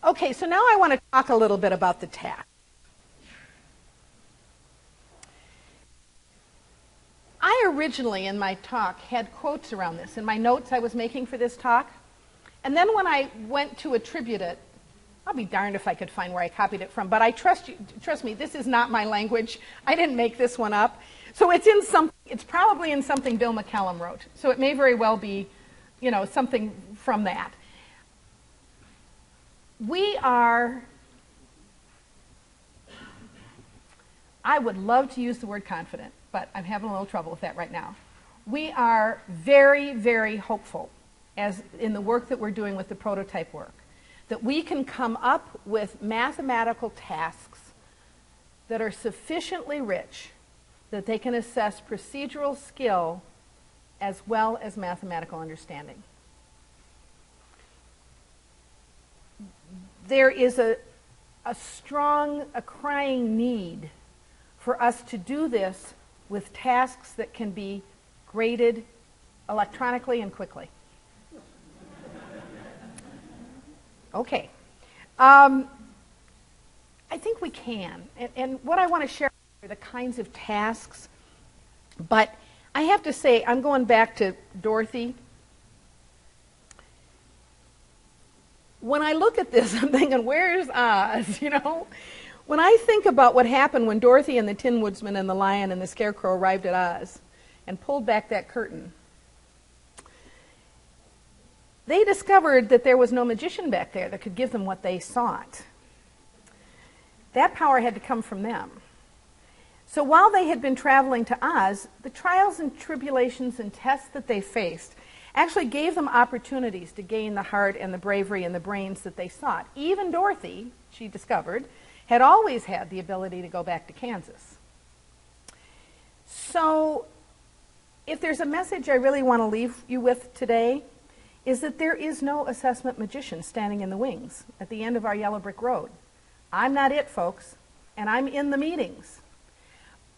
Okay, so now I want to talk a little bit about the task. I originally, in my talk, had quotes around this in my notes I was making for this talk. And then when I went to attribute it, I'll be darned if I could find where I copied it from, but I trust me, this is not my language. I didn't make this one up. So it's probably in something Bill McCallum wrote. So it may very well be, something from that. I would love to use the word confident, but I'm having a little trouble with that right now. We are very, very hopeful, as in the work that we're doing with the prototype work, that we can come up with mathematical tasks that are sufficiently rich that they can assess procedural skill as well as mathematical understanding. There is a crying need for us to do this with tasks that can be graded electronically and quickly. Okay. I think we can. And what I want to share are the kinds of tasks. But I have to say, I'm going back to Dorothy. When I look at this, I'm thinking, where's Oz, When I think about what happened when Dorothy and the Tin Woodsman and the Lion and the Scarecrow arrived at Oz and pulled back that curtain, they discovered that there was no magician back there that could give them what they sought. That power had to come from them. So while they had been traveling to Oz, the trials and tribulations and tests that they faced actually gave them opportunities to gain the heart and the bravery and the brains that they sought. Even Dorothy, she discovered, had always had the ability to go back to Kansas. So if there's a message I really want to leave you with today, is that there is no assessment magician standing in the wings at the end of our yellow brick road. I'm not it, folks, and I'm in the meetings.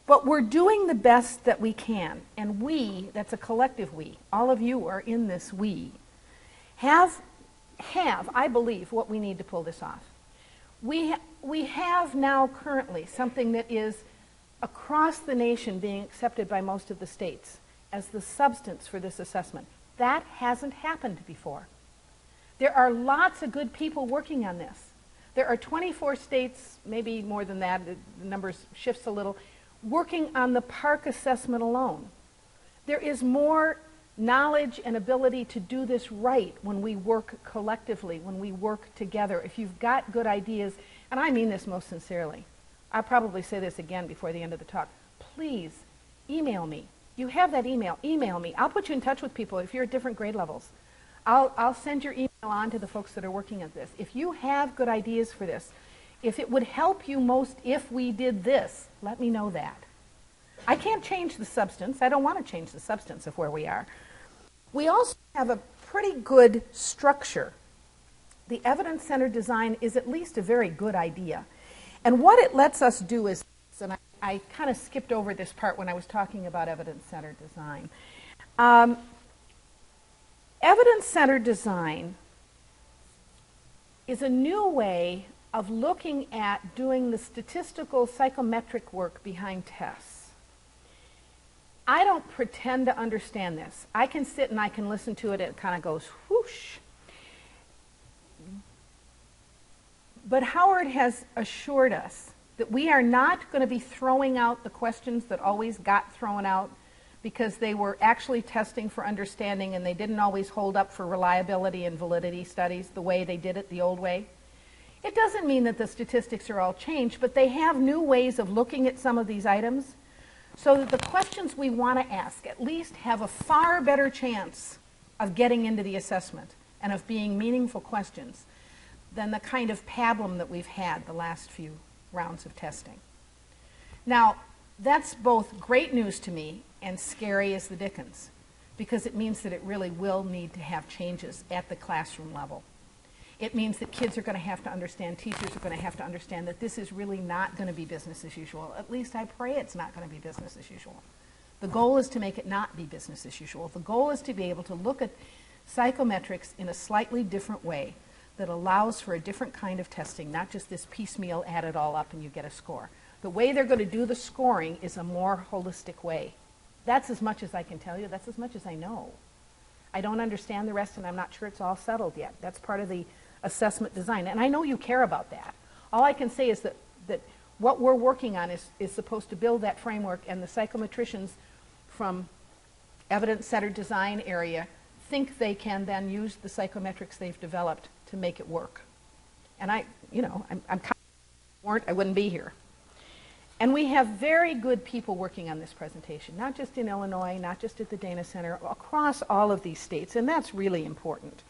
But we're doing the best that we can, and we, that's a collective we, all of you are in this we, have, I believe, what we need to pull this off. We have now currently something that is across the nation being accepted by most of the states as the substance for this assessment. That hasn't happened before. There are lots of good people working on this. There are 24 states, maybe more than that, the numbers shifts a little, working on the park assessment alone. There is more knowledge and ability to do this right when we work collectively, when we work together. If you've got good ideas, and I mean this most sincerely, I'll probably say this again before the end of the talk, please email me. You have that email me. I'll put you in touch with people if you're at different grade levels. I'll send your email on to the folks that are working at this. If you have good ideas for this, if it would help you most if we did this, let me know that. I can't change the substance. I don't want to change the substance of where we are. We also have a pretty good structure. The evidence-centered design is at least a very good idea. And what it lets us do is, and I kind of skipped over this part when I was talking about evidence-centered design. Evidence-centered design is a new way of looking at doing the statistical psychometric work behind tests. I don't pretend to understand this. I can sit and I can listen to it, it kind of goes whoosh. But Howard has assured us that we are not going to be throwing out the questions that always got thrown out because they were actually testing for understanding and they didn't always hold up for reliability and validity studies the way they did it the old way. It doesn't mean that the statistics are all changed, but they have new ways of looking at some of these items so that the questions we want to ask at least have a far better chance of getting into the assessment and of being meaningful questions than the kind of pablum that we've had the last few rounds of testing. Now, that's both great news to me and scary as the dickens, because it means that it really will need to have changes at the classroom level. It means that kids are going to have to understand, teachers are going to have to understand that this is really not going to be business as usual. At least I pray it's not going to be business as usual. The goal is to make it not be business as usual. The goal is to be able to look at psychometrics in a slightly different way that allows for a different kind of testing, not just this piecemeal add it all up and you get a score. The way they're going to do the scoring is a more holistic way. That's as much as I can tell you. That's as much as I know. I don't understand the rest, and I'm not sure it's all settled yet. That's part of the assessment design, and I know you care about that. All I can say is that what we're working on is supposed to build that framework, and the psychometricians from evidence-centered design area think they can then use the psychometrics they've developed to make it work. And I'm I wouldn't be here. And we have very good people working on this presentation, not just in Illinois, not just at the Dana Center, across all of these states, and that's really important.